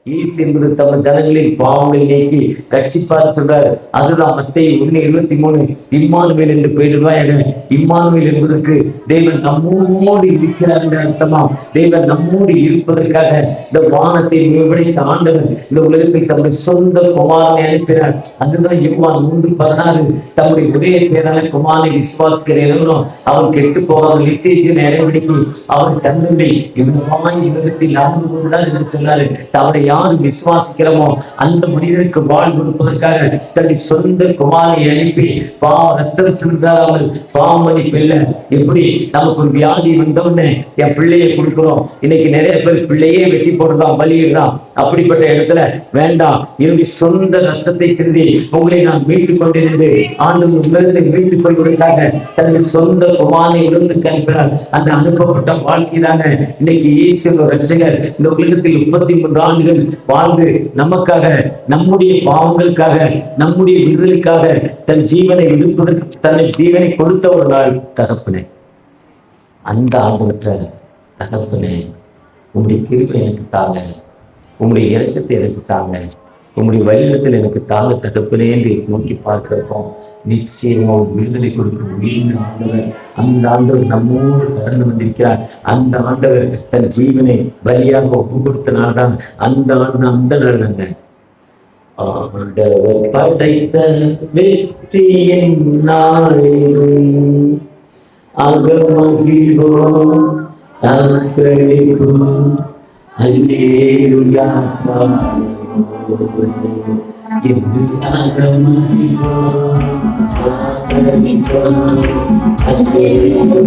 Is என்பது தம் ஜனங்களின் பாவங்களை நீக்கி ரட்சிப்பார் சொல்றாரு. அதுதான் மத்தேயு 1:23 இம்மானுவேல் என்று பெயரிடுவாயாக. இம்மானுவேல் என்பதற்கு தேவன் நம்மோடு இருக்கிறார் என்ற அர்த்தமா. தேவன் நம்மோடு இருப்பதற்காக இந்த வானத்தை விவரித்த ஆண்டவர் இந்த உலகத்தில் தம்முடைய சொந்த குமாரனை அனுப்பினார். அதுதான் யோவான் 3:16 தம்முடைய ஒரே பேரான குமாரனை விசுவாசிக்கிறேன் அவன் கெட்டு போகாமல் நித்திய ஜீவனை அடைபிடிக்கும் அவர் தன்னுடைய இவ்வளவாய் உலகத்தில் நடந்து கொண்டார் என்று சொன்னாரு. அவரை யார் விசுவாசிக்கிறோமோ அந்த மனிதனுக்கு வாழ் கொடுப்பதற்காக தன்னுடைய சொந்த குமாரை அனுப்பி ரத்தம் சிந்தாமல் பாவமளிப்பு இல்லை. எப்படி நமக்கு ஒரு வியாதி வந்தோன்னு என் பிள்ளையை கொடுக்கிறோம். இன்னைக்கு நிறைய பேர் பிள்ளையே வெட்டி போடுறான், பலியிடுறான். அப்படிப்பட்ட இடத்துல வேண்டாம், என்னுடைய சொந்த ரத்தத்தை சிந்தி உங்களை நான் மீட்டுக் கொண்டிருந்து ஆண்டு உலகத்தை மீட்டுக் கொள்வதற்காக தன்னுடைய சொந்த குமாரை இருந்து கணிப்பினார். அந்த அனுப்பப்பட்ட வாழ்க்கை தானே இன்னைக்கு இயேசு ரட்சகர் இந்த உலகத்தில் 33 ஆண்டுகள் வாழ்ந்து நமக்காக, நம்முடைய பாவங்களுக்காக, நம்முடைய விடுதலைக்காக தன் ஜீவனை விடுப்பதற்கு தன்னை ஜீவனை கொடுத்த ஒரு நாள் தகப்பனே. அந்த ஆண்டவற்ற தகப்பனே, உங்களுடைய கிருபை எனக்கு தாங்க, உங்களுடைய இரக்கத்தை எனக்கு தாங்க, உங்களுடைய வழியிடத்தில் எனக்கு தாங்க தகப்பனே என்று நோக்கி பார்க்கிறோம். நிச்சயமா விடுதலை கொடுக்கும் மீண்டும் ஆண்டவர், அந்த ஆண்டவர் நம்மோடு கடந்து வந்திருக்கிறார். அந்த ஆண்டவர் தன் ஜீவனை பலியாக ஒப்பு கொடுத்த நாள் தான் அந்த ஆண்டு, அந்த நாள் தாங்க. ஆண்டவர் படைத்த வெற்றியின் நாளிலும் அகமகிழ்வோம் அக்களிப்போம் அல்லேலூயா என்று அகமகிழ்வோம் அக்களிப்போம் அல்லேலூயா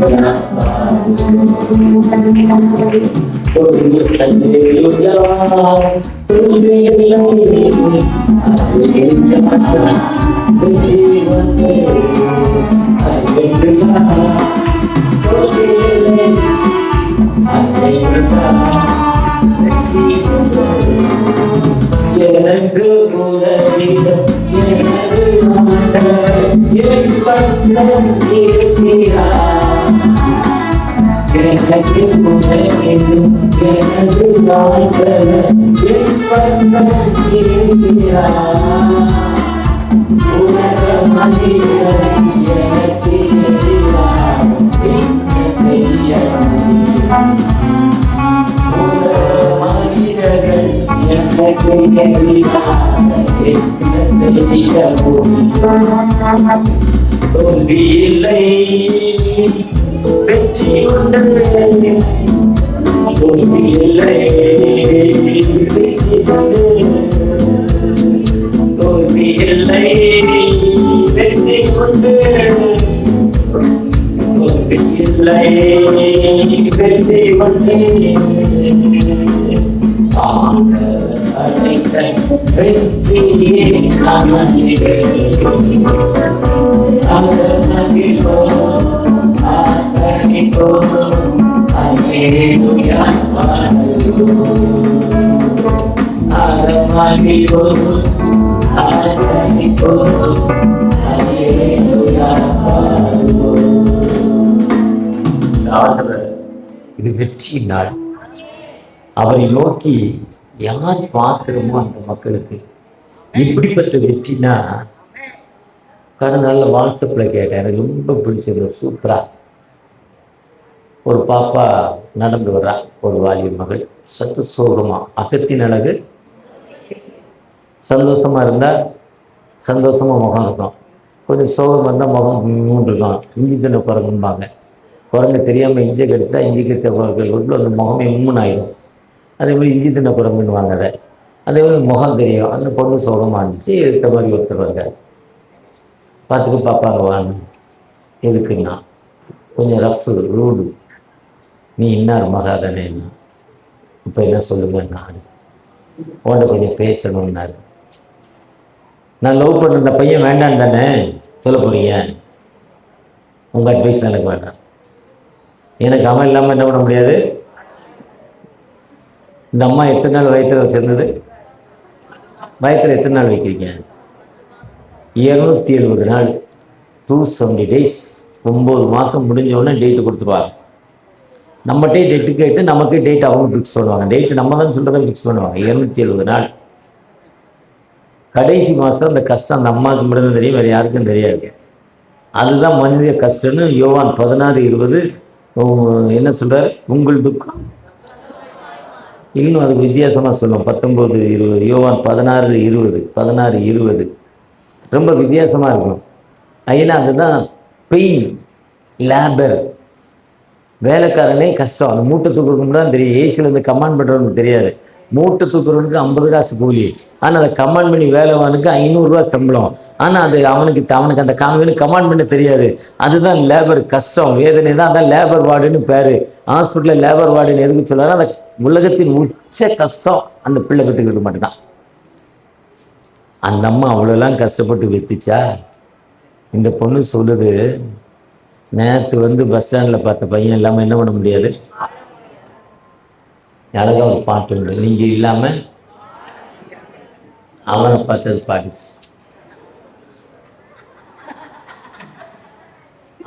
எனக்கு உதவிடும் எனது ஆண்டவர் என் பக்கம் இருக்கிறார். எனக்கு உதவிடும் எனது ஆண்டவர் என் பக்கம் இருக்கிறார். உலக மனிதர் எனக்கு எதிராக என்ன செய்ய முடியும்? தோல்வியில்லை வெற்றி கொண்டு, தோல்வியில்லை வெற்றி கொண்டு, தோல்வியில்லை வெற்றி கொண்டு, தோல்வியில்லை வெற்றி கொண்டு இது வெற்றி நாள். அவரை நோக்கி யார் பார்க்கிறோமோ அந்த மக்களுக்கு இப்படிப்பட்ட வெற்றினா, கடந்த நாளில் வாட்ஸ்அப்பில் கேட்டேன், எனக்கு ரொம்ப பிடிச்சது. சூப்பரா ஒரு பாப்பா நடந்து வர்றா, ஒரு வாலிய மகள், சத்து சோகமா, அகத்தின் அழகு சந்தோஷமா இருந்தா சந்தோஷமா முகம் இருக்கும், கொஞ்சம் சோகமாக இருந்தால் முகம் மூன்று இருக்கும். இஞ்சி தின்ன குரங்கும்பாங்க. குரங்கு தெரியாமல் இஞ்சி கடிச்சா இஞ்சி கடிச்ச குரங்குகள் அந்த முகமே ஆயிடும். அதே மாதிரி இஞ்சி தின்ன குரங்குன்னு அதை. அதே மாதிரி முகம் தெரியும். அந்த பொண்ணு சோகமாக இருந்துச்சு. எடுத்த மாதிரி ஒருத்தர் வந்தார். பார்த்துட்டு பாப்பாங்க வாங்க, எதுக்குன்னா கொஞ்சம் ரஃப் ரூடு, நீ இன்னார் மகாதானே, இப்போ என்ன சொல்லுங்க, நான் உன்கிட்ட கொஞ்சம் பேசணும்னாரு. நான் லவ் பண்ண இந்த பையன் வேண்டான்னு தானே சொல்ல போறீங்க, உங்கள் அட்வைஸ் எனக்கு வேண்டாம். எனக்கு அவன் இல்லாமல் என்ன பண்ண முடியாது. இந்த அம்மா எத்தனை நாள் வயிற்றில் வச்சிருந்தது? வயிற்றில் எத்தனை நாள் வைக்கிறீங்க? 270 நாள், 270 days. 9 மாதம் முடிஞ்சோடனே டேட்டு கொடுத்துருவாங்க. நம்மகிட்டே டேட்டு கேட்டு நமக்கே டேட் அவங்க ஃபிக்ஸ் பண்ணுவாங்க. டேட்டு நம்ம தான் சொல்றதை ஃபிக்ஸ் பண்ணுவாங்க. 270 நாள். கடைசி மாதம் அந்த கஷ்டம் அந்த அம்மாவுக்கு மட்டும்தான் தெரியும், வேறு யாருக்கும் தெரியாது. அதுதான் மனித கஷ்டம்னு யோவான் 16:20 என்ன சொல்றாரு? உங்கள் துக்கம் இன்னும் அது வித்தியாசமாக சொல்லும். 19:20 யோவான் 16:20 ரொம்ப வித்தியாசமாக இருக்கும். ஏன்னா அதுதான் பெயின், லேபர், வேலைக்காரனே கஷ்டம். அந்த மூட்டை தூக்குறவனுக்கு தான் தெரியும். ஏசிலேருந்து கமாண்ட் பண்ணுறவனுக்கு தெரியாது. மூட்டை தூக்குறவனுக்கு 50 காசு கூலி, ஆனால் அதை கமாண்ட் பண்ணி வேலைவானுக்கு 500 ரூபா சம்பளம். ஆனால் அது அவனுக்கு அந்த கமாண்ட் பண்ண தெரியாது. அதுதான் லேபர் கஷ்டம், வேதனை தான். அதான் லேபர் வார்டுன்னு பேர். ஹாஸ்பிட்டலில் லேபர் வார்டுன்னு எதுக்கு சொல்லாரு? அந்த உலகத்தின் உச்ச கஷ்டம் அந்த பிள்ளை பெற்றுக்கிறது மட்டும்தான். அந்த அம்மா அவ்வளோலாம் கஷ்டப்பட்டு வித்துச்சா? இந்த பொண்ணு சொல்லுது, நேற்று பஸ் ஸ்டாண்டில் பார்த்த பையன் இல்லாமல் என்ன பண்ண முடியாது. அழகா ஒரு பாட்டு உண்டு, நீங்கள் இல்லாமல் அவனை பார்த்தது பாடிச்சு.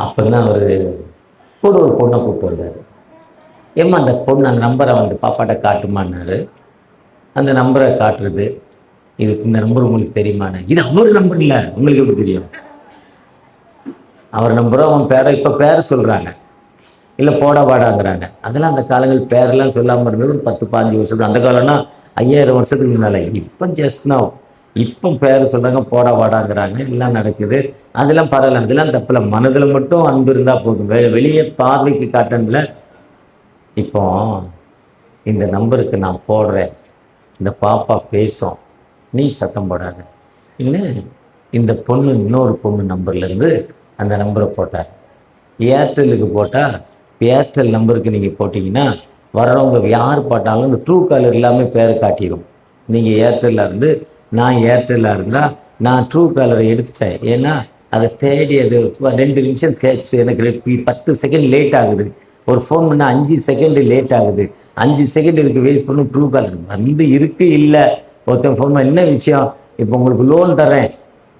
அப்போதான் அவர் கூட ஒரு பொண்ணை கூப்பிட்டு வந்தார். ஏம்மா அந்த பொண்ணு அந்த நம்பரை பாப்பாட்ட காட்டுமான்னாரு. அந்த நம்பரை காட்டுறது, இதுக்கு இந்த நம்பர் உங்களுக்கு தெரியுமாண்ணே? இது அவர் நம்பர் இல்லை, உங்களுக்கு எப்படி தெரியும்? அவர் நம்பரோ அவன் பேரை இப்போ பேரை சொல்கிறாங்க, இல்லை போடா வாடாங்கிறாங்க. அதெல்லாம் அந்த காலங்கள் பேரெல்லாம் சொல்லாமல் இருந்தது ஒரு 10-15 வருஷத்துக்கு. அந்த காலம்னா 5000 வருஷத்துக்கு முன்னால். இப்போ ஜஸ்ட்னா இப்போ பேர் சொல்கிறாங்க, போடா வாடாங்கிறாங்க. எல்லாம் நடக்குது. அதெல்லாம் பரவாயில்ல, அதெல்லாம் தப்பில்லை. மனதில் மட்டும் அன்பு இருந்தால் போதும். வெளியே பார்வைக்கு காட்டல. இப்போ இந்த நம்பருக்கு நான் போடுறேன், இந்த பாப்பா பேசும், நீ சத்தம் போடாத. இன்னும் இந்த பொண்ணு இன்னொரு பொண்ணு நம்பர்லேருந்து அந்த நம்பரை போட்டார். ஏர்டெல்லுக்கு போட்டால் ஏர்டெல் நம்பருக்கு நீங்கள் போட்டிங்கன்னா வர்றவங்க யார் போட்டாலும் இந்த ட்ரூ காலர் இல்லாமல் பேரை காட்டிடும். நீங்கள் ஏர்டெல்லாக இருந்து, நான் ஏர்டெல்லாக இருந்தால் நான் ட்ரூ காலரை எடுத்துட்டேன். ஏன்னா அதை தேடி அது 2 நிமிஷம் கேட்ச், எனக்கு 10 செகண்ட் லேட் ஆகுது. ஒரு ஃபோன் பண்ணால் 5 செகண்டு லேட் ஆகுது. 5 செகண்ட் இதுக்கு வேஸ்ட் பண்ணும். ட்ரூ காலர் இருக்கு இல்லை. ஒருத்தன் ஃபோன் பண்ண, என்ன விஷயம்? இப்போ உங்களுக்கு லோன் தரேன்,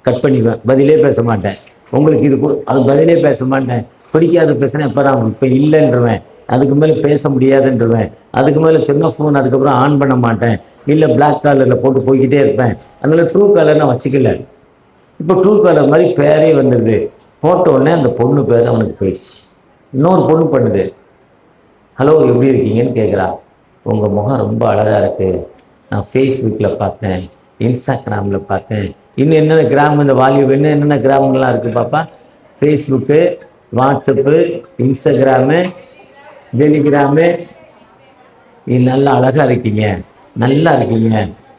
கட் பண்ணிக்குவேன், பதிலே பேச மாட்டேன். உங்களுக்கு இது அது பதிலே பேச மாட்டேன். பிடிக்காத பேசுனா எப்போ நான் இப்போ இல்லைன்றவேன், அதுக்கு மேலே பேச முடியாதுன்றவேன். அதுக்கு மேலே சொன்ன ஃபோன் அதுக்கப்புறம் ஆன் பண்ண மாட்டேன், இல்லை பிளாக் காலரில் போட்டு போய்கிட்டே இருப்பேன். அதனால ட்ரூ காலர் நான் வச்சுக்கல. இப்போ ட்ரூ காலர் மாதிரி பேரே வந்துடுது. போட்ட உடனே அந்த பொண்ணு பேர் அவனுக்கு போயிடுச்சு. இன்னொரு பொண்ணு பண்ணுது, ஹலோ எப்படி இருக்கீங்கன்னு கேட்குறா. உங்கள் முகம் ரொம்ப அழகாக இருக்குது, நான் ஃபேஸ்புக்கில் பார்த்தேன், இன்ஸ்டாகிராமில் பார்த்தேன். இன்னும் என்னென்ன கிராம், இந்த வால்யூம் இன்னும் என்னென்ன கிராம்லாம் இருக்குது பாப்பா? Facebook, WhatsApp, Instagram, Telegram. இது நல்லா அழகாக இருக்கீங்க, நல்லா இருக்கீங்க.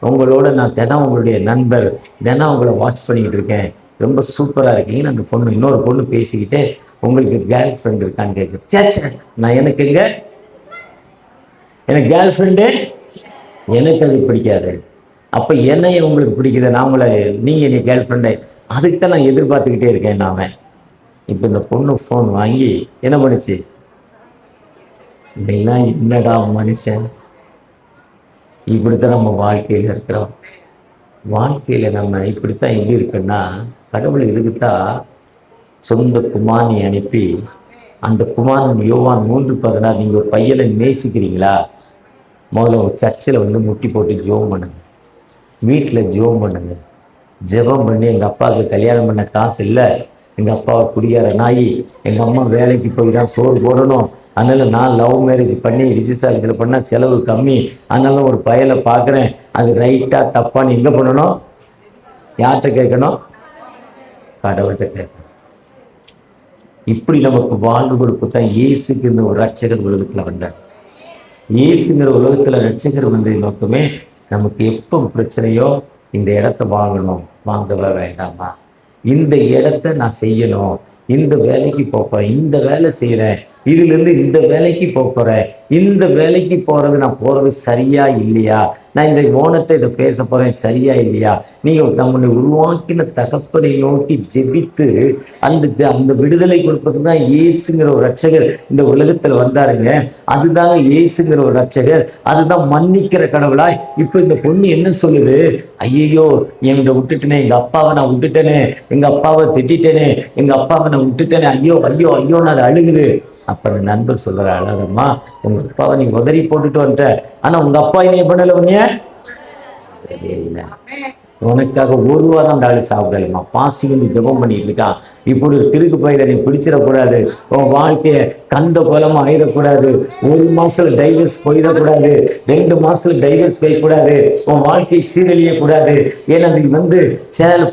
உங்களோட நான் தினம் உங்களுடைய நண்பர், தினம் உங்களை வாட்ச் பண்ணிக்கிட்டு இருக்கேன், ரொம்ப சூப்பராக இருக்கீங்கன்னு அந்த பொண்ணு இன்னொரு பொண்ணு பேசிக்கிட்டு, உங்களுக்கு கேர்ள் ஃப்ரெண்ட் இருக்கான்னு கேட்குது. சேச்சே, நான் எனக்கு கேர்ள் ஃப்ரெண்டு, எனக்கு அது பிடிக்காது. அப்போ என்னைய உங்களுக்கு பிடிக்குது, நான் உங்களை, நீங்கள் என்னை கேர்ள் ஃப்ரெண்டு, அதுக்கு தான் நான் எதிர்பார்த்துக்கிட்டே இருக்கேன். நாம இப்போ இந்த பொண்ணு ஃபோன் வாங்கி என்ன பண்ணுச்சு? இதெல்லாம் என்னடா மனுஷன், இப்படித்தான் நம்ம வாழ்க்கையில் இருக்கிறோம். வாழ்க்கையில் நம்ம இப்படித்தான் எப்படி இருக்குன்னா, கடவுள் இதுக்குத்தான் சொந்த குமாரனை அனுப்பி, அந்த குமாரன் யோவான் 3:16, நீங்கள் ஒரு பையனை நேசிக்கிறீங்களா? முதல்ல ஒரு சர்ச்சில் முட்டி போட்டு ஜெபம் பண்ணுங்க, வீட்டில் ஜெபம் பண்ணுங்க. ஜெபம் பண்ணி, எங்கள் அப்பாவுக்கு கல்யாணம் பண்ண காசு இல்லை, எங்கள் அப்பாவை குடியார நாய், எங்கள் அம்மா வேலைக்கு போய் தான் சோறு போடணும், அதனால் நான் லவ் மேரேஜ் பண்ணி ரிஜிஸ்டர் பண்ணால் செலவு கம்மி, அதனால ஒரு பயலை பார்க்குறேன், அது ரைட்டாக தப்பான்னு எங்கே பண்ணணும்? யார்கிட்ட கேட்கணும்? கடவுள்கிட்ட கேட்கணும். இப்படி நமக்கு வாழ்வு கொடுப்பு தான் இயேசுக்கு இந்த ஒரு ரட்சகர் உலகத்தில் வந்தார். இயேசுங்கிற உலகத்தில் ரட்சகர் வந்தது நோக்கமே, நமக்கு எப்போ பிரச்சனையோ இந்த இடத்த வாங்கணும், வாங்கவே வேண்டாமா, இந்த இடத்த நான் செய்யணும், இந்த வேலைக்கு போகிறேன், இந்த வேலை செய்கிறேன், இதுலேருந்து இந்த வேலைக்கு போகிறேன், இந்த வேலைக்கு போகிறது நான் போகிறது சரியா இல்லையா, நான் இந்த ஓனத்தை இதை பேச போகிறேன் சரியா இல்லையா, நீங்கள் நம்மளை உருவாக்கின தகப்பனை நோக்கி ஜெபித்து அந்த விடுதலை கொடுப்பது தான் இயேசுங்கிற ஒரு ரட்சகர் இந்த உலகத்தில் வந்தாருங்க. அதுதாங்க இயேசுங்கிற ஒரு ரட்சகர், அதுதான் மன்னிக்கிற கடவுளாய். இப்போ இந்த பொண்ணு என்ன சொல்லுது? ஐயோ, என்கிட்ட விட்டுட்டேனே, எங்கள் அப்பாவை நான் விட்டுட்டேனே, எங்கள் அப்பாவை திட்டேனே, எங்கள் அப்பாவை நான் விட்டுட்டேனே, ஐயோ ஐயோ ஐயோன்னு அது அழுகுது. அப்ப அந்த நண்பர் சொல்றாரு, அழகம்மா உங்க அப்பாவை நீ உதறி போட்டுட்டு வந்துட்ட, ஆனா உங்க அப்பா என்ன பண்ணல உன்னைய இல்லை. உனக்காக ஒரு வாரம் அந்த ஆளு சாப்பிடலமா, பாசின்னு ஜெபம் பண்ணிட்டு இருக்கான். இப்படி ஒரு திருக்கு பயிரை நீ பிடிச்சிடக்கூடாது, உன் வாழ்க்கைய கந்த கோலமா ஆயிடக்கூடாது, 1 மாசத்துல டைவர்ஸ் போயிடக்கூடாது, 2 மாசத்துல டைவர்ஸ் போயிடக்கூடாது, உன் வாழ்க்கை சீரழிய கூடாது. ஏன்னா இது சேலை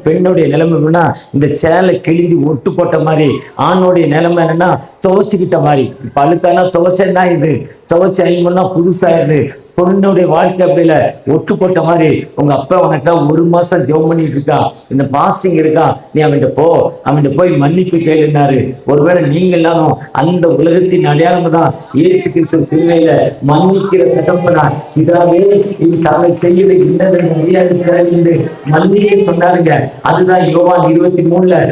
பெண்ணுடைய நிலைமை என்னன்னா, இந்த சேலை கிழிஞ்சு ஒட்டு போட்ட மாதிரி, ஆணுடைய நிலைமை என்னன்னா துவைச்சுக்கிட்ட மாதிரி. இப்ப அழுத்தானா துவைச்சா இது துவைச்ச அழிமுன்னா புதுசாயிருது. பொண்ணுடைய வாழ்க்கை அப்படி இல்லை, ஒட்டு போட்ட மாதிரி. உங்க அப்பா உனக்கா 1 மாசம் ஜெபம் பண்ணிட்டு இருக்கான், இந்த பாசிங் இருக்கான், நீ அவன்கிட்ட போய் மன்னிப்பு கேளுனாரு. ஒருவேளை நீங்க எல்லாரும் அந்த உலகத்தின் அடையாளம் தான் இயேசு கிறிஸ்து சிலுவையில மன்னிக்கிற தகப்பனார். இதாவே இது தாங்கள் செய்யல இன்னதை அறியாது மன்னிக்க சொன்னாருங்க. அதுதான் யோவான் 23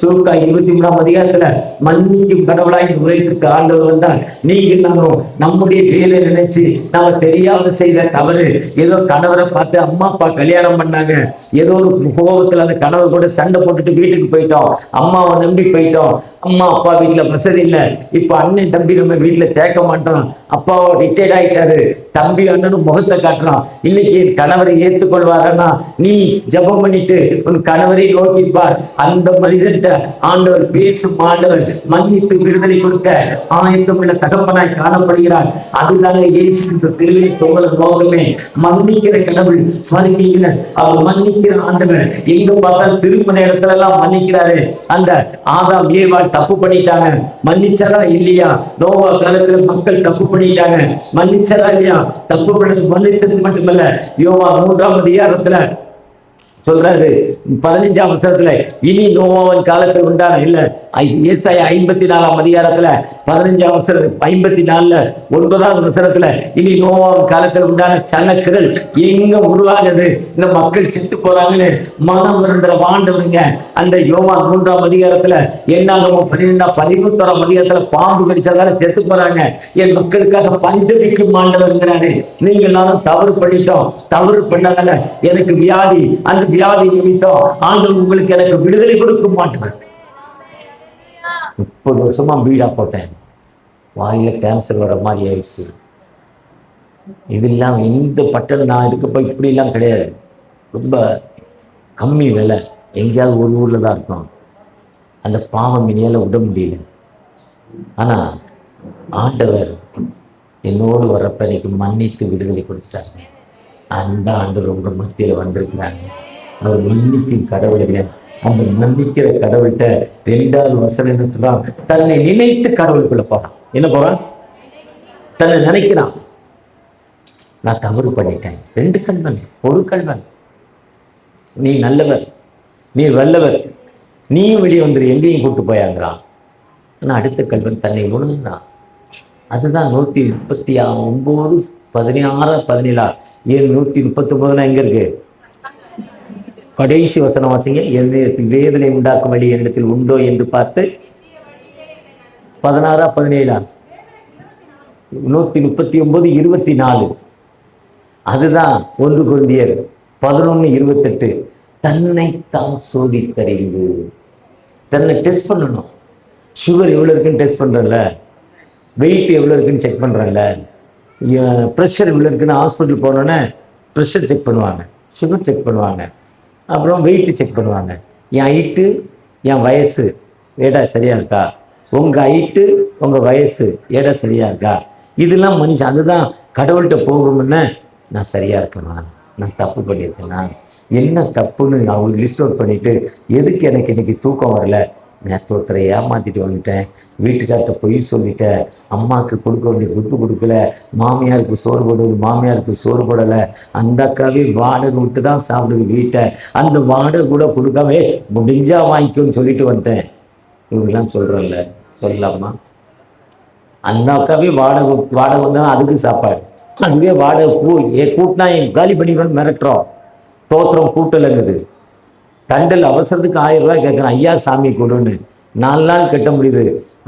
லூக்கா 23ஆம் அதிகாரத்துல மன்னிக்கும் கடவுளாய் இந்த உலகத்திற்கு ஆண்டவர் வந்தார். நீங்க எல்லாரும் நம்முடைய வேலை நினைச்சு நாம தெரியாம செய்த தவறு, ஏதோ கணவரை பார்த்து அம்மா அப்பா கல்யாணம் பண்ணாங்க, ஏதோ ஒரு கோபத்துல அந்த கணவர் கூட சண்டை போட்டுட்டு வீட்டுக்கு போயிட்டோம், அம்மாவை நம்பி போயிட்டோம், அம்மா அப்பா வீட்டுல வசதி இல்லை, இப்ப அண்ணன் தம்பி நம்ம வீட்டுல சேர்க்க மாட்டோம், அப்பாவை ரிட்டையர்ட் ஆயிட்டாரு, தம்பி அண்ணனும் முகத்தை காட்டுறான். இன்னைக்கு கணவரை ஏற்றுக்கொள்வாரன்னா நீ ஜெபம் பண்ணிட்டு உன் கணவரை நோக்கிப்பார். அந்த மனிதர்கிட்ட ஆண்டவர் பேசும் ஆண்டவர் மன்னித்து விடுதலை கொடுக்க ஆயத்தமுள்ள தகப்பனாய் காணப்படுகிறார். அதுதாங்க இயேசு சிலுவையில் தொங்கல நோக்கமே. மன்னிக்கிற கடவுள், அவர் மன்னிக்கிற ஆண்டவர். எங்க பார்த்தால் திரும்ப இடத்துல எல்லாம் மன்னிக்கிறாரு. அந்த ஆதாம் ஏவாள் தப்பு பண்ணிட்டாங்க, மன்னிச்சரா இல்லையா? நோவா காலத்துல மக்கள் தப்பு பண்ணிட்டாங்க, மன்னிச்சரா இல்லையா? தப்பு பண்ணது மன்னிச்சது மட்டுமல்ல, யோவான் 3ஆம் அதிகாரத்துல சொல்றாரு 15ஆம் வசனத்துல, இனி நோவாவின் காலத்தில் உண்டான இல்ல ஏசாயா 54ஆம் அதிகாரத்துல 15ஆம் வசனம் 54ல 9ஆவது வசனத்துல, இனி நோவாவின் காலத்தில் உண்டான சனக்குகள் எங்க உருவாகுது, இந்த மக்கள் செத்து போறாங்கன்னு மனம் இருந்த ஆண்டவருங்க. அந்த யோவான் 3ஆம் அதிகாரத்துல என்னாகமோ 11ஆம் அதிகாரத்துல பாம்பு கடிச்சதால செத்து போறாங்க, என் மக்களுக்காக பஞ்சபிக்கும் ஆண்டவருங்கிறாரு. நீங்க எல்லாரும் தவறு பண்ணிட்டோம், தவறு பண்ணதால எனக்கு வியாதி, அந்த வியாதி நிமித்தம் ஆண்டவர் உங்களுக்கு எனக்கு விடுதலை கொடுக்க மாட்டார். 30 வருஷமா பீடா போட்டேன், வாயில கேன்சர் வர மாதிரி ஆயிடுச்சு. இதெல்லாம் இந்த பட்டம் நான் இருக்கப்ப இப்படி எல்லாம் கிடையாது, ரொம்ப கம்மி விலை, எங்கேயாவது ஒரு ஊர்ல தான் இருக்கும். அந்த பாவம் இனியால விட முடியல. ஆனா ஆண்டவர் என்னோடு வரப்ப எனக்கு மன்னித்து விடுதலை கொடுத்துட்டாங்க. அந்த ஆண்டவர் உங்க மத்தியில வந்திருக்கிறாங்க. அவர் மன்னிக்கும் கடவுளுங்க. அந்த மன்னிக்கிற கடவுள்கிட்ட 2வது வசனம் என்ன சொல்றான்? தன்னை நினைத்து கடவுளுக்குள்ள போறான். என்ன போறான்? தன்னை நினைக்கிறான். நான் தவறு பண்ணிட்டேன். 2 கல்வன், ஒரு கல்வன், நீ நல்லவர், நீ வல்லவர், நீயும் வெளியே வந்துரு, எங்கேயும் கூட்டு போயாங்கிறான். ஆனா அடுத்த கல்வன் தன்னை உணர்ந்தான். அதுதான் 139 16 17 139 எங்க இருக்கு? கடைசி வசனம் வாசிங்க. வேதனை உண்டாக்கும் வழி என்னிடத்தில் உண்டோ என்று பார்த்து 16 17 139 24. அதுதான் 1 கொரிந்தியர் 11:28. தன்னை தான் சோதித்தறிந்து, தன்னை டெஸ்ட் பண்ணணும். சுகர் எவ்வளவு இருக்குன்னு டெஸ்ட் பண்றல, வெயிட் எவ்வளவு இருக்குன்னு செக் பண்றல, ப்ரெஷர் எவ்வளவு இருக்குன்னு ஹாஸ்பிட்டல் போனோன்னே ப்ரெஷர் செக் பண்ணுவாங்க, சுகர் செக் பண்ணுவாங்க, அப்புறம் வெயிட்டு செக் பண்ணுவாங்க. என் ஹைட்டு என் வயசு ஏடா சரியா இருக்கா, உங்க ஹைட்டு உங்க வயசு ஏடா சரியா இருக்கா, இதெல்லாம் மனுஷன். அதுதான் கடவுள்கிட்ட போகும்னு நான் சரியா இருக்கேனா, நான் தப்பு பண்ணியிருக்கேனா, என்ன தப்புன்னு அவங்க லிஸ்ட் அவுட் பண்ணிட்டு, எதுக்கு எனக்கு இன்னைக்கு தூக்கம் வரல, நேற்று ஒருத்தரை ஏமாத்திட்டு வந்துட்டேன், வீட்டுக்கார்ட்ட பொய் சொல்லிட்டேன், அம்மாவுக்கு கொடுக்க வேண்டிய துட்டு கொடுக்கல, மாமியாருக்கு சோறு போடுவது மாமியாருக்கு சோறு போடலை, அந்த அக்காவே வாடகை விட்டு தான் சாப்பிடுது வீட்டை, அந்த வாடகை கூட கொடுக்கவே முடிஞ்சா வாங்கிக்கோன்னு சொல்லிட்டு வந்துட்டேன். இவங்கெல்லாம் சொல்கிறோம்ல, சொல்லலாமா? அந்த அக்காவே வாடகை வந்தால் அதுக்கு சாப்பாடு, அதுவே வாடகை கூட்டினா என் காலி பண்ணிக்கணும்னு மிரட்டுறோம். தோத்திரம் கூட்டலைங்குது. தண்டல் அவசரத்துக்கு 1000 ரூபாய் கேட்குறேன், ஐயா சாமி கொடுன்னு. 4 நாள் கட்ட முடியுது,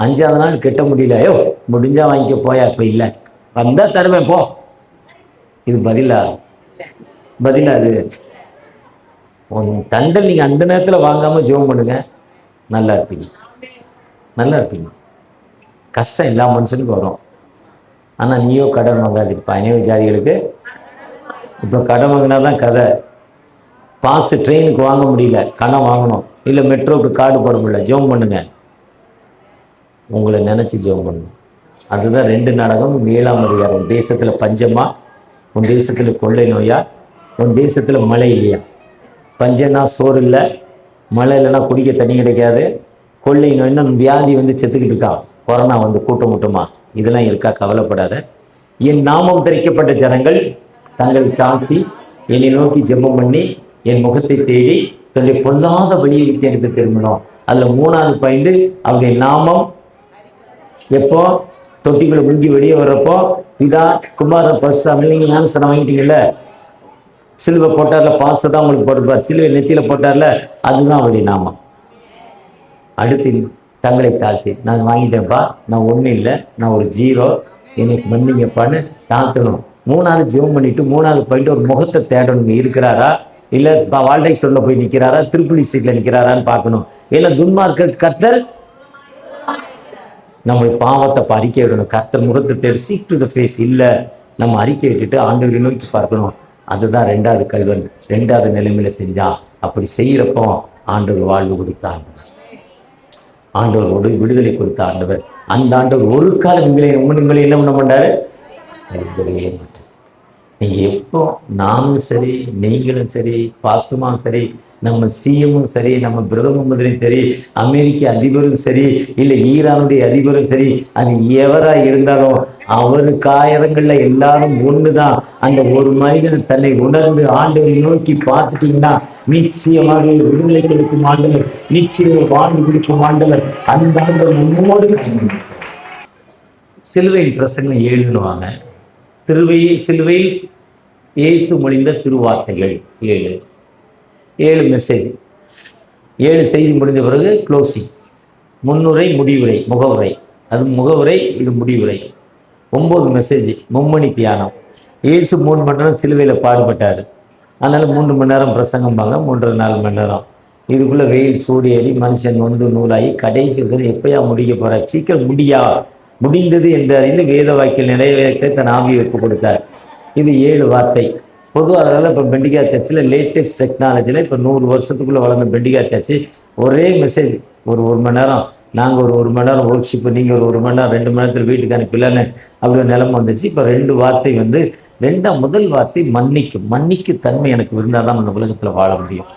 5ஆவது நாள் கட்ட முடியல, ஐயோ முடிஞ்சா வாங்கிக்க போயா, இப்போ இல்லை வந்தா தருவேன் போ. இது பதிலா? அது தண்டல் நீங்க அந்த நேரத்தில் வாங்காம ஜெபம் பண்ணுங்க, நல்லா இருப்பீங்க, நல்லா இருப்பீங்க. கஷ்டம் எல்லா மனுஷனுக்கும் வரும். ஆனால் நீயோ கடன் வாங்காதிருப்பா. அநேக ஜாதிகளுக்கு இப்போ கடன் வாங்கினா தான் கதை. பாஸ் ட்ரெயினுக்கு வாங்க முடியல, கடன் வாங்கணும். இல்லை மெட்ரோவுக்கு கார்டு போட முடியல, ஜெபம் பண்ணுங்க. உங்களை நினச்சி ஜெபம் பண்ணணும். அதுதான் 2 நாடகம் 7ஆம் அதிகாரம். உன் தேசத்தில் பஞ்சமா, உன் தேசத்தில் கொள்ளை நோயா, உன் தேசத்தில் மழை இல்லையா? பஞ்சம்னா சோறு இல்லை, மழை இல்லைன்னா குடிக்க தண்ணி கிடைக்காது, கொள்ளை நோய்னா வியாதி வந்து செத்துக்கிட்டு இருக்கான், கொரோனா வந்து கூட்டமா, இதெல்லாம் இருக்கா? கவலைப்படாத. என் நாமம் தரிக்கப்பட்ட ஜனங்கள் தங்களை தாழ்த்தி என்னை நோக்கி ஜெபம் பண்ணி என் முகத்தை தேடி தன்னுடைய பொல்லாத வழியை விட்டு எனக்கு திரும்பணும். அதுல 3வது பாயிண்ட், அவருடைய நாமம் எப்போ தொட்டிக்குள்ள முங்கி வெளியே வர்றப்போ, இதா குமார பரிசுத்தாவி, நீங்க ஞானஸ்நானம் வாங்கிட்டீங்கல்ல, சிலுவை போட்டார்ல, பாச தான் உங்களுக்கு போட்டுப்பார், சிலுவை நெத்தியில போட்டார்ல, அதுதான் அவருடைய நாமம். அடுத்து தங்களை தாழ்த்தி, நான் வாங்கிட்டேன்ப்பா, நான் ஒன்றும் இல்லை, நான் ஒரு 0, எனக்கு மன்னிங்கப்பான்னு தாழ்த்தணும். 3வது ஜெபம் பண்ணிட்டு 3வது பாயிண்ட், ஒரு முகத்தை தேடணும். இருக்கிறாரா, இல்லை வாழ்க்கை சொல்ல போய் நிற்கிறாரா, திருப்புலி ஸ்ட்ரீட்ல நிற்கிறாரான்னு பார்க்கணும். ஏன்னா துன்மார்க்க கர்த்தர் நம்மளுடைய பாவத்தை அறிக்கை விடணும். கர்த்தர் முகத்தை தேடி சீக் டு த ஃபேஸ் இல்லை, நம்ம அறிக்கை விட்டுட்டு ஆண்டவரை நோக்கி பார்க்கணும். அதுதான் 2வது கல்வன் 2வது நிலைமையில செஞ்சா. அப்படி செய்யறப்போ ஆண்டவர் வாழ்வு கொடுத்தாங்க, ஆண்டவர் விடுதலை கொடுத்த ஆண்டவர். அந்த ஆண்டவர் ஒரு காலம் உங்களை என்ன பண்ண மாட்டாரு? கைவிடவே மாட்டார். நீங்க எப்போ, நானும் சரி, நீங்களும் சரி, பாசுமாவும் சரி, நம்ம சிஎம்மும் சரி, நம்ம பிரதம மந்திரியும் சரி, அமெரிக்க அதிபரும் சரி, இல்லை ஈரானுடைய அதிபரும் சரி, அது எவரா இருந்தாலும் அவரு காயங்கள்ல எல்லாரும் ஒண்ணுதான். அந்த ஒரு மனிதன் தன்னை உணர்ந்து ஆண்டவரை நோக்கி பார்த்துட்டீங்கன்னா நிச்சயமாக விடுதலை கொடுக்கும் ஆண்டவர், நிச்சயம் வாழ்ந்து கொடுக்கும் ஆண்டவர். அந்த ஆண்டவர் நம்மோடு. சிலுவையில் பிரசங்கம் 7ன்னுவாங்க. சிலுவையில் இயேசு மொழிந்த திருவார்த்தைகள் 7 மெசேஜ். 7 செய்தி முடிஞ்ச பிறகு க்ளோசிங், முன்னுரை, முடிவுரை, முகவுரை. அது முகவுரை, இது முடிவுரை. 9 மெசேஜ், மும்மணி தியானம். இயேசு 3 மணி நேரம் சிலுவையில் பாடுபட்டார், அதனால 3 மணி நேரம் பிரசங்கம்பாங்க, 3.5 மணி நேரம். இதுக்குள்ள வெயில் சூடேறி மனுஷன் நொந்து நூலாகி கடைசி எப்பயா முடிக்க போற, சீக்கிரம் முடிந்தது என்று அறிந்து வேத வாக்கில் நிறைவேற்ற தன் ஆவியை ஒப்புக் கொடுத்தார். இது 7 வார்த்தை. பொதுவாக அதனால இப்போ பெண்டிகா சர்ச்சில் லேட்டஸ்ட் டெக்னாலஜியில் இப்போ 100 வருஷத்துக்குள்ளே வளர்ந்த பெண்டிகா சர்ச்சு ஒரே மெசேஜ், ஒரு மணி நேரம், நாங்கள் ஒரு மணி நேரம் ஒர்க்ஷிப்பு, நீங்கள் ஒரு மணி நேரம், 2 மணி நேரத்தில் வீட்டுக்கு அனுப்பிடலான்னு அப்படி நிலைமை வந்துச்சு. இப்போ 2 வார்த்தை வந்து முதல் வார்த்தை மன்னிக்கும். மன்னிக்கு தன்மை எனக்கு இருந்தால் தான் அந்த உலகத்தில் வாழ முடியும்.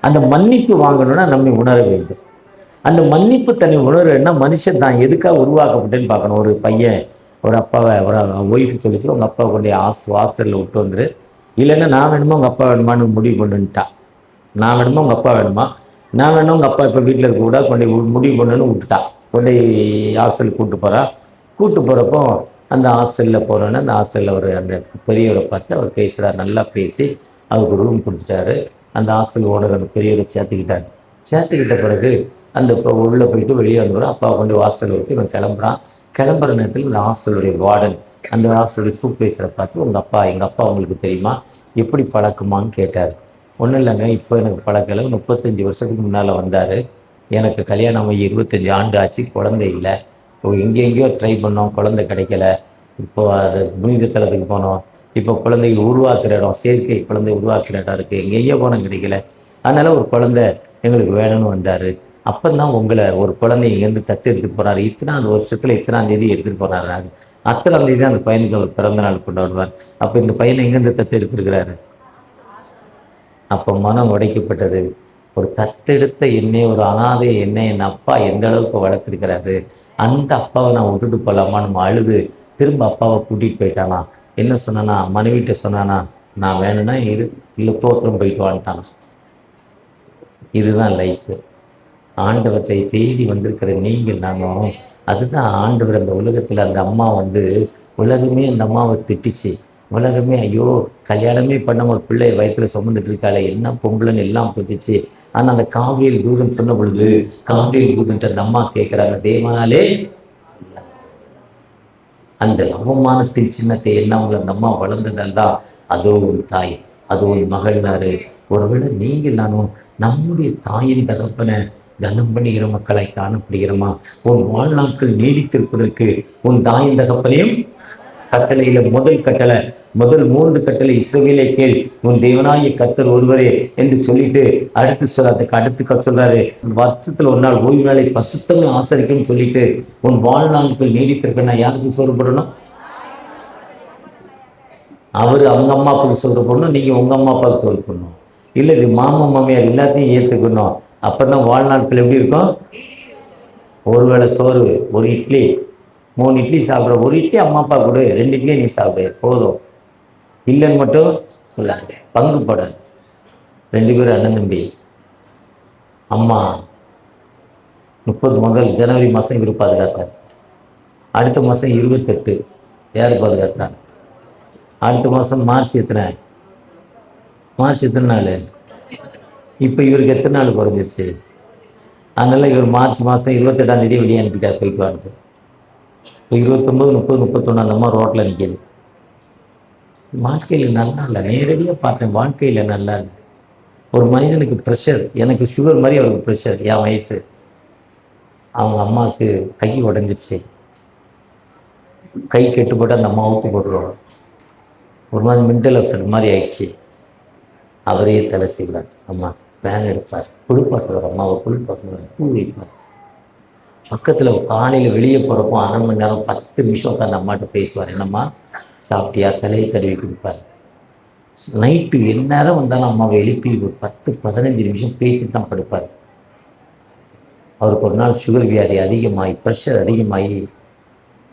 அந்த மன்னிப்பு வாங்கணும்னா நம்மை உணர வேண்டும். அந்த மன்னிப்பு தன்னை உணர்றன்னா மனுஷன் தான் எதுக்காக உருவாக்கப்பட்டேன்னு பார்க்கணும். ஒரு பையன் ஒரு அப்பாவை, ஒரு ஒய்ஃபு சொல்லிச்சு, உங்கள் அப்பாவை கொண்டு ஹாஸ்டலில் விட்டு வந்துரு, இல்லைன்னா நான் வேணுமா உங்கள் அப்பா வேணுமான்னு முடிவு பண்ணுன்ட்டா. நான் வேணுமா உங்கள் அப்பா வேணுமா, நான் வேணும் உங்கள் அப்பா இப்போ வீட்டில் இருக்க கூட கொண்டு முடிவு பண்ணுன்னு விட்டுட்டா. கொண்டு ஹாஸ்டலுக்கு கூப்பிட்டு போகிறப்போ அந்த ஹாஸ்டலில் போனோன்னே அந்த ஹாஸ்டலில் அந்த பெரியவரை பார்த்து அவர் பேசுகிறார், நல்லா பேசி அவருக்கு ரூம் கொடுத்துட்டாரு. அந்த ஹாஸ்டல் ஓனர் அந்த பெரியவரை சேர்த்துக்கிட்ட பிறகு அந்த இப்போ உள்ளே போயிட்டு வெளியே வந்துடும். அப்பாவை கொண்டு ஹாஸ்டல் விட்டு இவன் கிளம்புற நேரத்தில் இந்த ஹாஸ்டலுடைய வார்டன் அந்த ஹாஸ்டலுடைய சூப்பர்வைசரை பார்த்து, எங்கள் அப்பா உங்களுக்கு தெரியுமா, எப்படி பழக்கமான்னு கேட்டார். ஒன்றும் இல்லைங்க, இப்போ எனக்கு பழக்கலை, 35 வருஷத்துக்கு முன்னால் வந்தார், எனக்கு கல்யாணம் 25 ஆண்டு ஆச்சு, குழந்தை இல்லை, இப்போ எங்கெங்கேயோ ட்ரை பண்ணோம், குழந்தை கிடைக்கல, இப்போ அது புனித தலத்துக்கு போனோம், இப்போ குழந்தைகள் உருவாக்குற இடம், செயற்கை குழந்தை உருவாக்குற இடம் இருக்குது, எங்கேயோ போனோம் கிடைக்கல, அதனால் ஒரு குழந்தை எங்களுக்கு வேணும்னு வந்தார். அப்போ தான் உங்களை ஒரு குழந்தை இங்கேருந்து தத்து எடுத்துகிட்டு போனார், இத்தனாவது வருஷத்தில் 8ஆம் தேதி எடுத்துகிட்டு போனார், 10ஆம் தேதி அந்த பையனுக்கு அவர் பிறந்த நாள் கொண்டாடுவார். அப்போ இந்த பையனை எங்கேருந்து தத்து எடுத்துருக்கிறாரு? அப்போ மனம் உடைக்கப்பட்டது. ஒரு தத்தெடுத்த என்னை, ஒரு அனாதை என்னை என் அப்பா எந்த அளவுக்கு வளர்த்துருக்கிறாரு, அந்த அப்பாவை நான் விட்டுட்டு போகலாமா, நம்ம அழுது திரும்ப அப்பாவை கூட்டிகிட்டு போயிட்டானா. என்ன சொன்னானா, மனைவிட்ட சொன்னானா, நான் வேணும்னா இல்லை தோற்றம் போயிட்டு வான்ட்டானா. இதுதான் லைஃப்பு. ஆண்டவற்றை தேடி வந்திருக்கிற நீங்கள் நானும், அதுதான் ஆண்டவர். அந்த உலகத்தில் அந்த அம்மா வந்து உலகமே அந்த அம்மாவை திட்டிச்சு. உலகமே ஐயோ கல்யாணமே பண்ண ஒரு பிள்ளை வயிற்றுல சுமந்துட்டு இருக்காளே, என்ன பொம்பளைன்னு எல்லாம் திட்டிச்சு. ஆனால் அந்த காவிரியல் தூதன் சொன்ன பொழுது, காவிரியல் தூதன்ட்டு அந்த அம்மா கேட்குறாங்க, தேவனாலே அந்த அவமானத்தின் சின்னத்தை எல்லாம் அந்த அம்மா வளர்ந்ததெல்லாம் அதோ ஒரு தாய், அதோ ஒரு மகள்னாரு. ஒருவேளை நீங்கள் நானும் நம்முடைய தாயின் தகப்பனை கனம் பண்ணுகிற மக்களாய் காணப்படுகிறோமா? உன் வாழ்நாட்கள் நீடித்திருப்பதற்கு உன் தாயின் தகப்பனையும் கட்டளையில முதல் கட்டளை, முதல் 3 கட்டளை இஸ்ரவேலே கேள், உன் தேவனாகிய கர்த்தர் ஒருவரே என்று சொல்லிட்டு அடுத்து சொல்றாரு, வருஷத்துல ஒரு நாள் ஓய்வு நாளை பசுத்தம் ஆசரிக்கணும்னு சொல்லிட்டு உன் வாழ்நாட்கள் நீடித்திருக்க நான் யாருக்கு சொல்லப்படணும்? அவரு அவங்க அம்மா அப்பாவுக்கு சொல்லப்படணும், நீங்க உங்க அம்மா அப்பாவுக்கு சொல்லப்படணும். இல்லை இது மாமா மாமியார் எல்லாத்தையும் ஏற்றுக்கணும். அப்பதான் வாழ்நாட்கள் எப்படி இருக்கும்? ஒருவேளை சோறு, ஒரு இட்லி, 3 இட்லி சாப்பிட்ற, ஒரு இட்லி அம்மா அப்பா கொடு, 2 இட்லி நீ சாப்பிடு போதும். இல்லைன்னு மட்டும் சொல்லாங்க. பங்கு போட 2 பேரும் அண்ணன் தம்பி. அம்மா 30 முதல் ஜனவரி மாதம் இவர் பாதுகாத்தார். அடுத்த மாதம் 28 யார் பாதுகாத்தார்? அடுத்த மாதம் மார்ச் எத்தனை நாள்? இப்போ இவருக்கு எத்தனை நாள் குறைஞ்சிருச்சு? அதனால இவர் மார்ச் மாதம் 28ஆம் தேதி வெளியே அனுப்பிட்டார் போய்க்கு வாங்க. இப்போ 29, 30, 31 அந்த மாதிரி ரோட்டில் நிற்கிது. வாழ்க்கையில் நல்லா இல்லை. நேரடியாக பார்த்தேன், வாழ்க்கையில் நல்லா இல்லை. ஒரு மனிதனுக்கு ப்ரெஷர், எனக்கு சுகர் மாதிரி அவருக்கு ப்ரெஷர். என் வயசு. அவங்க அம்மாவுக்கு கை உடஞ்சிருச்சு. கை கெட்டு போட்டு அந்த அம்மா ஊற்றி போட்டுருவாங்க. ஒரு மாதிரி மென்டல் அப்செட் மாதிரி ஆயிடுச்சு. அவரே தலை செய்வார். அம்மா வேன் எடுப்பார், குளிப்பாட்டுவார், அம்மாவை குளிப்பாட்டுவார், பூ வைப்பார். பக்கத்தில் காலையில் வெளியே போகிறப்போ 1/2 மணி நேரம் 10 நிமிஷம் உட்காந்து அம்மாட்ட பேசுவார். என்னம்மா சாப்பிட்டியா, தலையை தடவி கொடுப்பார். நைட்டு எந்நேரம் வந்தாலும் அம்மாவை எழுப்பி ஒரு 10-15 நிமிஷம் பேசி தான் படுப்பார். அவருக்கு ஒரு நாள் சுகர் வியாதி அதிகமாகி, ப்ரெஷர் அதிகமாகி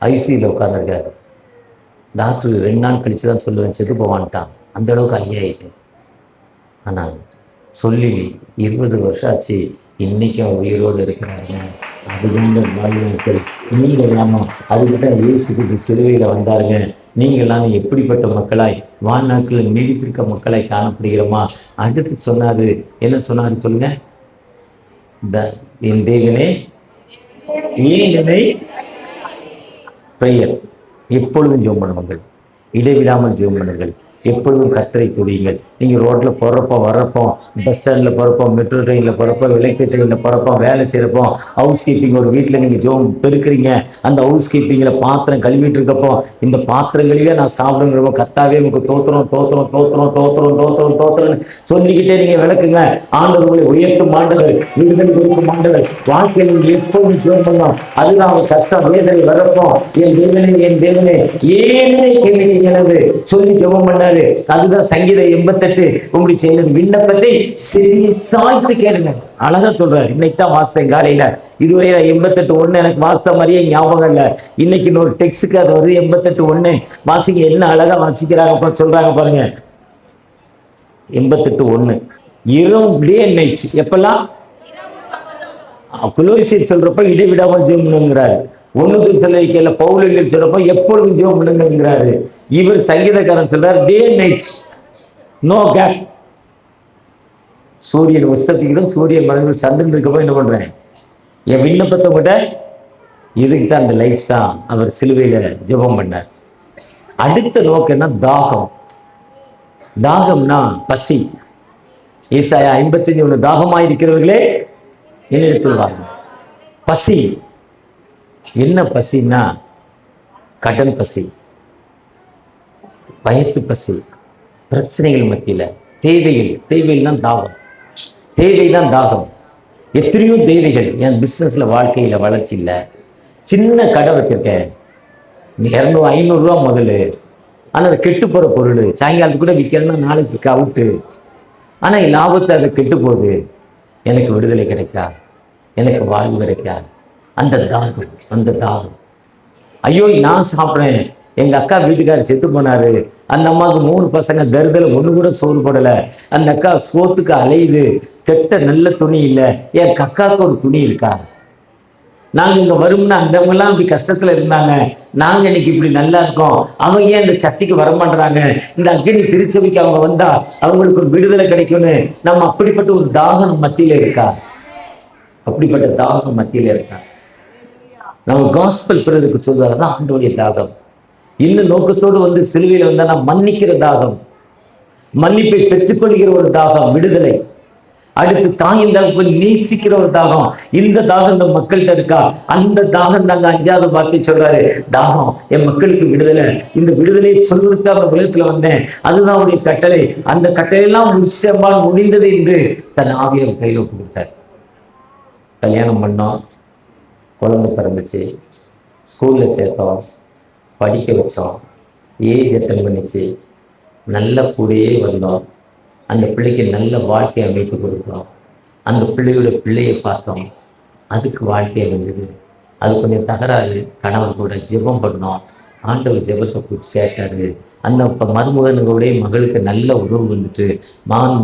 ஐசியூவில் உட்காந்துருக்காரு. டாக்டர் 2 நாள் கழித்து தான் சொல்லுவேன், செத்து போவான்ட்டான். அந்த அளவுக்கு ஐயாயிட்டு. ஆனால் சொல்லி 20 வருஷம் ஆச்சு, இன்றைக்கும் உயிரோடு இருக்கிறாங்க. அதுக்கு வாழ்நாட்கள் நீங்கள் இல்லாமல் அதுக்கிட்ட இயேசு கிறிஸ்து சிலுவையில் வந்தாருங்க. நீங்கள் எல்லாம் எப்படிப்பட்ட மக்களாய் வாழ்நாட்களில் நீடித்திருக்க மக்களாய் காணப்படுகிறோமா? அடுத்து சொன்னாரு, என்ன சொன்னாரு சொல்லுங்க? என் தேவனே ஏன் பிரேயர் எப்பொழுதும் ஜெபம் பண்ணுங்கள், இடைவிடாமல் ஜெபம் பண்ணுங்கள், எப்பொழுதும் கர்த்தரை துதியுங்கள். நீங்கள் ரோட்டில் போகிறப்போ, வர்றப்போ, பஸ் ஸ்டாண்டில் போகிறப்போ, மெட்ரோ ட்ரெயினில் போகிறப்போ, எலக்ட்ரிக் ட்ரெயினில் போகிறப்போ, வேலை செய்கிறப்போ, ஹவுஸ் கீப்பிங், ஒரு வீட்டில் நீங்கள் ஜெபம் பெருக்கிறீங்க, அந்த ஹவுஸ் கீப்பிங்கில் பாத்திரம் கழுவிட்டு இருக்கப்போ, இந்த பாத்திரங்களையே நான் சாப்பிடுங்கிறப்போ கர்த்தாவே உங்களுக்கு தோத்திரம் தோத்திரம் தோத்திரம் தோத்திரம் தோத்திரம் தோத்திரம்னு சொல்லிக்கிட்டே நீங்கள் விளக்குங்க. ஆண்டவர் உங்களை உயர்த்தும் ஆண்டவர், விடுதலை கொடுக்கும் ஆண்டவர். வாழ்க்கையில் நீங்கள் எப்போதும் ஜெபம் பண்ணலாம். அதுதான் அவர் கஷ்டம் வேதனை வரப்போ, என் தேவனே ஏனே கேள்வி சொல்லி ஜெபம் பண்ண. அதுதான் சங்கீதம் 88 உங்களுடைய செய்த விண்ணப்பத்தை செவி சாய்த்து கேளுங்க. அழகா சொல்றாரு. இன்னைக்கு தான் வாசித்தேன் காலையில. இதுவரை 88:1 எனக்கு வாசித்த மாதிரியே ஞாபகம் இல்லை. இன்னைக்கு இன்னொரு டெக்ஸ்டுக்கு அது வருது 88:1 வாசிங்க. என்ன அழகா வாசிக்கிறாங்க சொல்றாங்க பாருங்க. 88:1 இரவு டே நைட். எப்பெல்லாம் குலோசியர் சொல்றப்ப இடைவிடாமல் ஜெபம் பண்ணுங்கிறாரு. 1 சொல்ல பவுல் சொல்றப்ப எப்பொழுதும் ஜெபம் பண்ணுங்கிறாரு. இவர் சங்கீதக்காரன் சொல்றார் டே நைட் நோ கேப். சூரியன் உஸ்தத்திக்கிறோம், சூரியன் மறைந்து சந்திரன் இருக்கப்போ என்ன பண்றேன்? என் விண்ணப்பத்தை விட இதுக்கு தான் அந்த லைஃப் தான் அவர் சிலுவையில ஜெபம் பண்ணார். அடுத்த நோக்கம் என்ன? தாகம். தாகம்னா பசி. ஏசாயா 55:1 தாகமாயிருக்கிறவர்களே என்னிடத்தில் வாங்க. பசி என்ன பசின்னா கடன் பசி, பயத்து பசி, பிரச்சனைகள் மத்தியில் தேவைகள் தான் தாகம். தேவை தான் தாகம். எத்தனையோ தேவைகள். என் பிஸ்னஸில் வாழ்க்கையில் வளர்ச்சி இல்லை. சின்ன கடை வச்சிருக்கேன், 200-500 ரூபா முதல்ல. ஆனால் அது கெட்டு போகிற பொருள். சாயங்காலத்துக்கு கூட விற்கணும்னா நாளைக்கு அவுட்டு. ஆனால் லாபத்தை அதை கெட்டு போகுது. எனக்கு விடுதலை கிடைக்கா, எனக்கு வாழ்வு கிடைக்கா. அந்த தாகம். ஐயோ நான் சாப்பிட்றேன், எங்கள் அக்கா வீட்டுக்காரர் செத்து போனாரு, அந்த அம்மாவுக்கு 3 பசங்க, தருதலை 1 கூட சோறு போடலை, அந்த அக்கா சோத்துக்கு அலையுது, கெட்ட நல்ல துணி இல்லை, என் அக்காவுக்கு ஒரு துணி இருக்கா? நாங்கள் இங்கே வரும்னா அந்தவங்கெல்லாம் இப்படி கஷ்டத்தில் இருந்தாங்க, நாங்கள் இன்னைக்கு இப்படி நல்லா இருக்கோம், அவங்க ஏன் இந்த சக்திக்கு வரமாட்டுறாங்க? இந்த அக்னி திருச்சபைக்கு அவங்க வந்தா அவங்களுக்கு ஒரு விடுதலை கிடைக்கும்னு நம்ம அப்படிப்பட்ட ஒரு தாகம் மத்தியில் இருக்கா? அப்படிப்பட்ட தாகம் மத்தியில் இருக்கா? நம்ம காஸ்பல் பிறருக்கு சொல்றதுதான் ஆண்டவருடைய தாகம். இன்னும் நோக்கத்தோடு வந்து சிலுவையில் வந்தா மன்னிக்கிற தாகம், மன்னிப்பை பெற்றுக்கொள்கிற ஒரு தாகம், விடுதலை. அடுத்து தாயின் தகப்பன் நேசிக்கிற ஒரு தாகம். இந்த தாகம் இந்த மக்கள்கிட்ட இருக்கா? அந்த தாகம் தாங்க 5வது வார்த்தை சொல்றாரு, தாகம், என் மக்களுக்கு விடுதலை. இந்த விடுதலையை சொல்வதற்காக உலகத்துல வந்தேன், அதுதான் அவருடைய கட்டளை. அந்த கட்டளையெல்லாம் முடிந்தது என்று தன் ஆவியை கையில கொடுத்தார். கல்யாணம் பண்ணோம், குழந்தை பிறந்துச்சு, ஸ்கூல்ல சேர்த்தோம், படிக்க வச்சோம், ஏஜ் அட்டன் பண்ணிச்சு, நல்ல கூடயே வந்தோம். அந்த பிள்ளைக்கு நல்ல வாழ்க்கையை அமைத்து கொடுத்தோம். அந்த பிள்ளையோட பிள்ளையை பார்த்தோம், அதுக்கு வாழ்க்கை அமைஞ்சது. அது கொஞ்சம் தகராறு, கணவர் கூட ஜெபம் பண்ணோம், ஆண்டவர் ஜெபத்தை கூப்பிட்டு கேட்டாரு. அந்த மருமகனுடைய மகளுக்கு நல்ல உறவு வந்துட்டு,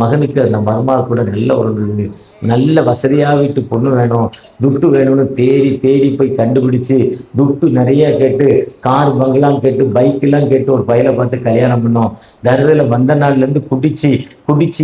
மகனுக்கு அந்த மருமக கூட நல்ல உறவு இருந்தது. நல்ல வசதியாக வீட்டு பொண்ணு வேணும், துட்டு வேணும்னு தேடி தேடி போய் கண்டுபிடிச்சு, துட்டு நிறைய கேட்டு, கார் பங்கெல்லாம் கேட்டு, பைக்கெல்லாம் கேட்டு ஒரு பையனை பார்த்து கல்யாணம் பண்ணோம். தருதல வந்த நாள்லேருந்து குடிச்சு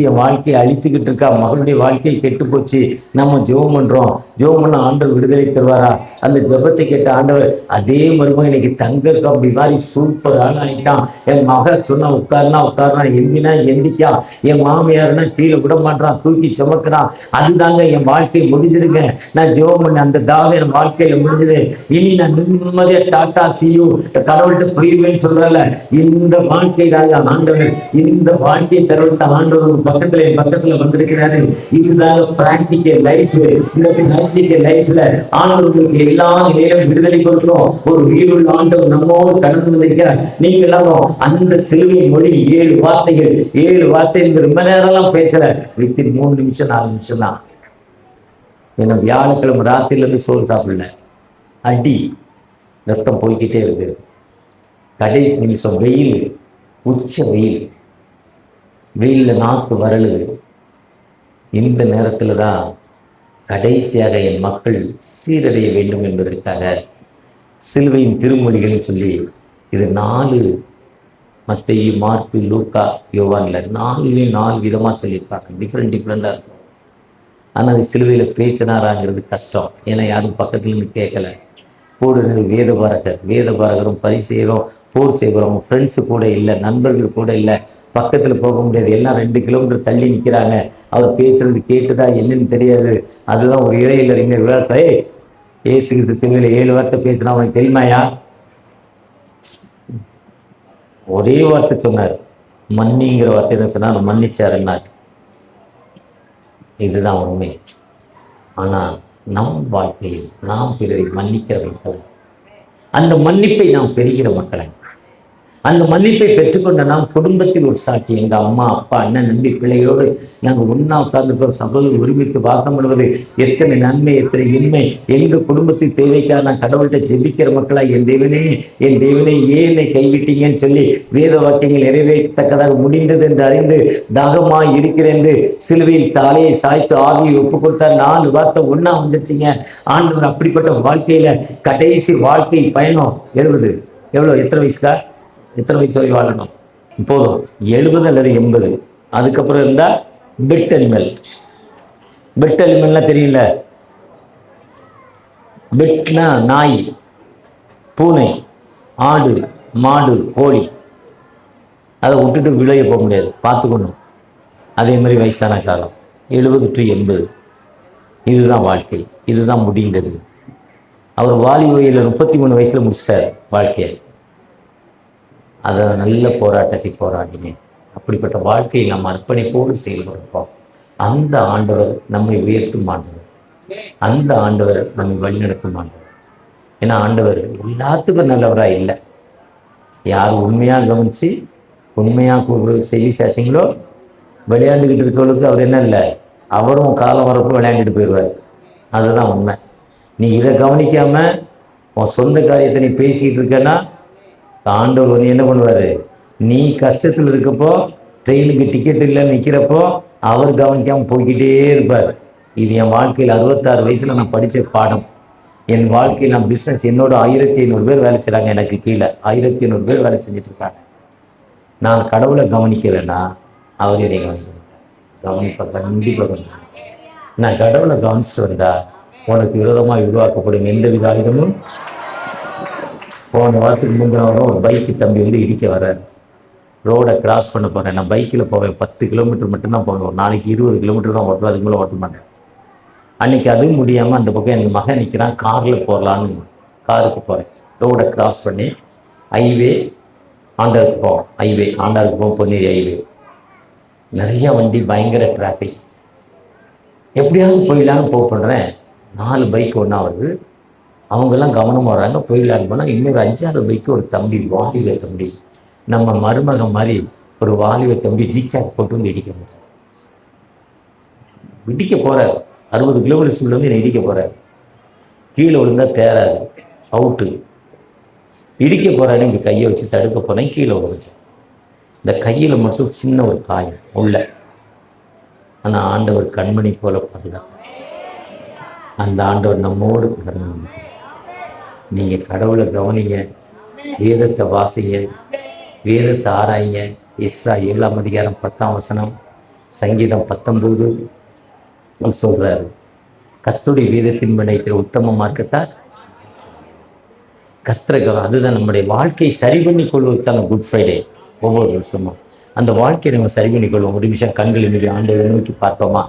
என் வாழ்க்கையை அழித்துக்கிட்டு இருக்கா, மகளுடைய வாழ்க்கையை கெட்டு போச்சு. நம்ம ஜெபம் பண்றோம், ஜெபம் பண்ண ஆண்டவர் விடுதலை தருவாரா? அந்த ஜெபத்தை கேட்ட ஆண்டவர் அதே மருமகன் இன்னைக்கு தங்க கம்பி மாதிரி சூப்பர் ஆளாயிட்டான். என் மக சொன்னா உட்காருனா, எந்தினா எந்திக்கா, என் மாமியாருன்னா கீழே விட மாட்டான், தூக்கி சுமக்கிறான். அதுதாங்க என் வாழ்க்கை முடிஞ்சிருங்க. நான் ஜெபம் பண்ண அந்த தாகம் என் வாழ்க்கையில முடிஞ்சது. இனி நான் நிம்மதியா டாட்டா சியூ கடவுள்கிட்ட போயிருவேன்னு சொல்றல, இந்த வாழ்க்கை தாங்க ஆண்டவர், இந்த வாழ்க்கையை தருவத்த ஆண்டவர் பக்கத்துல வந்திருக்கிறாரு. இதுதான் பிராக்டிக்கல் லைஃப். இந்த பிராக்டிக்கல் லைஃப்ல ஆண்டவர்களுக்கு எல்லா நிலையிலும் விடுதலை கொடுக்கிறோம். ஒரு வீடுள்ள ஆண்டவர் நம்மோடு கடந்து வந்திருக்கிறார். நீங்க எல்லாரும் அந்த சிலுவை மொழி 7 வார்த்தைகள், 7 வார்த்தைகள் ரொம்ப நேரம்லாம் பேசல, வித்தின் 3 நிமிஷம் 4 நிமிஷம் தான். ஏன்னா வியாழக்கிழமை ராத்திரில இருந்து சோறு சாப்பிடல, அடி ரத்தம் போய்கிட்டே இருக்கு. கடைசி நிமிஷம் வெயில், உச்ச வெயில்ல நாக்கு வரலுது. இந்த நேரத்துல தான் கடைசியாக என் மக்கள் சீரடைய வேண்டும் என்பதற்காக சிலுவையின் திருமொழிகள் சொல்லி, இது 4 மத்தேயு, மார்க்கு, லூக்கா, யோவான்ல 4 விதமா சொல்லியிருப்பாங்க. டிஃப்ரெண்டா இருக்கும். ஆனால் அது சிலுவையில் பேசினாராங்கிறது கஷ்டம். ஏன்னா யாரும் பக்கத்துல இருந்து கேட்கல. போடுறது வேதபாரகரும் பரிசேயரும் போர் செய்கிறோம். ஃப்ரெண்ட்ஸு கூட இல்லை, நண்பர்கள் கூட இல்லை, பக்கத்தில் போக முடியாது. எல்லாம் 2 கிலோமீட்டர் தள்ளி நிற்கிறாங்க. அவர் பேசுறது கேட்டுதான் என்னன்னு தெரியாது. அதுதான் ஒரு இடையில விளையாட்டு, ஏசு கிறிஸ்து 7 வார்த்தை பேசினா அவனுக்கு தெரியுமாயா? ஒரே வார்த்தை சொன்னார், மன்னிங்கிற வார்த்தை தான் சொன்னார், மன்னிச்சாருன்னார். இதுதான் உண்மை. ஆனால் நம் வாழ்க்கையில் நாம் பிறரை மன்னிக்கிற மக்கள், அந்த மன்னிப்பை நாம் பெறுகிற மக்களை, அந்த மன்னிப்பை பெற்றுக்கொண்ட நாம் குடும்பத்தில் ஒரு சாட்சி. எங்கள் அம்மா, அப்பா, அண்ணன், நம்பி பிள்ளைகளோடு நாங்கள் ஒன்றா உட்கார்ந்து சகோதரர் ஒருமித்து வாசம் பண்ணுவது எத்தனை நன்மை, எத்தனை இன்மை. எங்கள் குடும்பத்தில் தேவைக்காக நான் கடவுள்கிட்ட ஜெபிக்கிற மக்களா, என் தேவனே ஏன் என்னை கைவிட்டீங்கன்னு சொல்லி வேத வாக்கியங்கள் நிறைவேற்றத்தக்கதாக முடிந்தது என்று அறிந்து தாகமாய் இருக்கிறேன் என்று சிலுவையில் தலையை சாய்த்து ஆவியை ஒப்பு கொடுத்தார். 4 வார்த்தை ஒன்றா வந்துருச்சுங்க. ஆண்டவர் அப்படிப்பட்ட வாழ்க்கையில கடைசி வாழ்க்கை பயணம் 70. எத்தனை வயசு வரை வாழணும்? போதும் 70 அல்லது 80. அதுக்கப்புறம் இருந்தா பெட் அனிமல்னா தெரியல. பெட்னா நாய், பூனை, ஆடு, மாடு, கோழி. அதை விட்டுட்டு விளைய போக முடியாது, பார்த்துக்கணும். அதே மாதிரி வயசான காலம் 70 to 80. இதுதான் வாழ்க்கை, இதுதான் முடிந்தது. அவர் வாலிப 33 வயசுல முடிச்சிட்டார் வாழ்க்கையை. அதை நல்ல போராட்டத்தை போராடினேன். அப்படிப்பட்ட வாழ்க்கையை நாம் அர்ப்பணிப்போடு செயல்படுப்போம். அந்த ஆண்டவர் நம்மை உயர்த்தும் ஆண்டவர், அந்த ஆண்டவர் நம்மை வழிநடத்தும் ஆண்டவர். ஏன்னா ஆண்டவர் எல்லாத்துக்கும் நல்லவராக இல்லை. யார் உண்மையாக கவனித்து உண்மையாக செய்தி சாச்சிங்களோ விளையாண்டுக்கிட்டு இருக்கிறவங்களுக்கு அவர் என்ன இல்லை, அவரும் காலம் வரப்போ விளையாண்டுட்டு போயிடுவார். அதுதான் உண்மை. நீ இதை கவனிக்காம உன் சொந்த காரியத்தை நீ பேசிக்கிட்டு இருக்கேன்னா ஆண்டவர் வந்து என்ன பண்ணுவார்? நீ கஷ்டத்தில் இருக்கப்போ, ட்ரெயினுக்கு டிக்கெட் இல்லைன்னு நிற்கிறப்போ அவர் கவனிக்காமல் போய்கிட்டே இருப்பார். இது என் வாழ்க்கையில் 66 வயசில் நான் படித்த பாடம். என் வாழ்க்கையில் நான் பிஸ்னஸ், என்னோட 1500 பேர் வேலை செய்கிறாங்க, எனக்கு கீழே 1500 பேர் வேலை செஞ்சுட்டு இருக்காங்க. நான் கடவுளை கவனிக்கலைன்னா அவர் என்னை கவனிப்பேன், கண்டிப்பாக. நான் கடவுளை கவனிச்சுட்டு வந்தா உனக்கு விரோதமாக உருவாக்கப்படும் எந்த வித ஆயுதமும். போன வாரத்துக்கு முந்தின வாரம் ஒரு பைக்கு தம்பி வந்து இடிக்க வர்றாரு. ரோடை கிராஸ் பண்ண போகிறேன். நான் பைக்கில் போவேன், 10 கிலோமீட்டர் மட்டும்தான் போவேன். ஒரு நாளைக்கு 20 கிலோமீட்டர் தான் ஓட்டுவேன், அதுக்கு மேலே ஓட்ட மாட்டேன். அன்றைக்கி அதுவும் முடியாமல் அந்த பக்கம் எங்கள் மகன் நிற்கிறான், காரில் போகலான்னு காருக்கு போகிறேன். ரோடை கிராஸ் பண்ணி ஹைவே ஆண்டாருக்கு போவோம். ஹைவே ஆண்டாருக்கு போவோம், பொன்னேரி ஹைவே. நிறைய வண்டி, பயங்கர டிராஃபிக். எப்படியாவது போயிடலான்னு பண்ணுறேன். 4 பைக் ஒன்றா வருது. அவங்கெல்லாம் கவனமாக வராங்க. போயிடலான்னு போனால் இன்னொரு 5-6 பைக்கு ஒரு தம்பி, வாலிப தம்பி, நம்ம மருமகன் மாதிரி ஒரு வாலிப தம்பி ஜிக்சாக் போட்டு வந்து இடிக்க போகிறார். 60 கிலோமீட்டர் ஸ்பீடில் வந்து என்னை இடிக்க போகிறார். கீழே விழுந்தால் தேராது, அவுட்டு. இடிக்க போகிறாரு. இங்கே கையை வச்சு தடுக்க போனேன், கீழே விழுந்து. இந்த கையில் மட்டும் சின்ன ஒரு காயம் உள்ள. ஆனால் ஆண்டவர் கண்மணி போல பாதுகாப்பு. அந்த ஆண்டவர் நம்மோடு கடந்து. நீங்கள் கடவுளை கவனிங்க, வேதத்தை வாசிங்க, வேதத்தை ஆராய்ங்க. எஸ்ரா 7ஆம் அதிகாரம் 10ஆம் வசனம், சங்கீதம் 19 சொல்றாரு, கர்த்தருடைய வேதத்தின் நினைக்கிற உத்தம மார்க்கத்தால் கர்த்தரை. அதுதான் நம்முடைய வாழ்க்கையை சரி பண்ணி கொள்வதற்கான குட் ஃப்ரைடே. ஒவ்வொரு வருஷமும் அந்த வாழ்க்கையை நம்ம சரி பண்ணி கொள்வோம். ஒரு நிமிஷம் கண்களை மீது ஆண்டவரை நோக்கி பார்ப்போமா?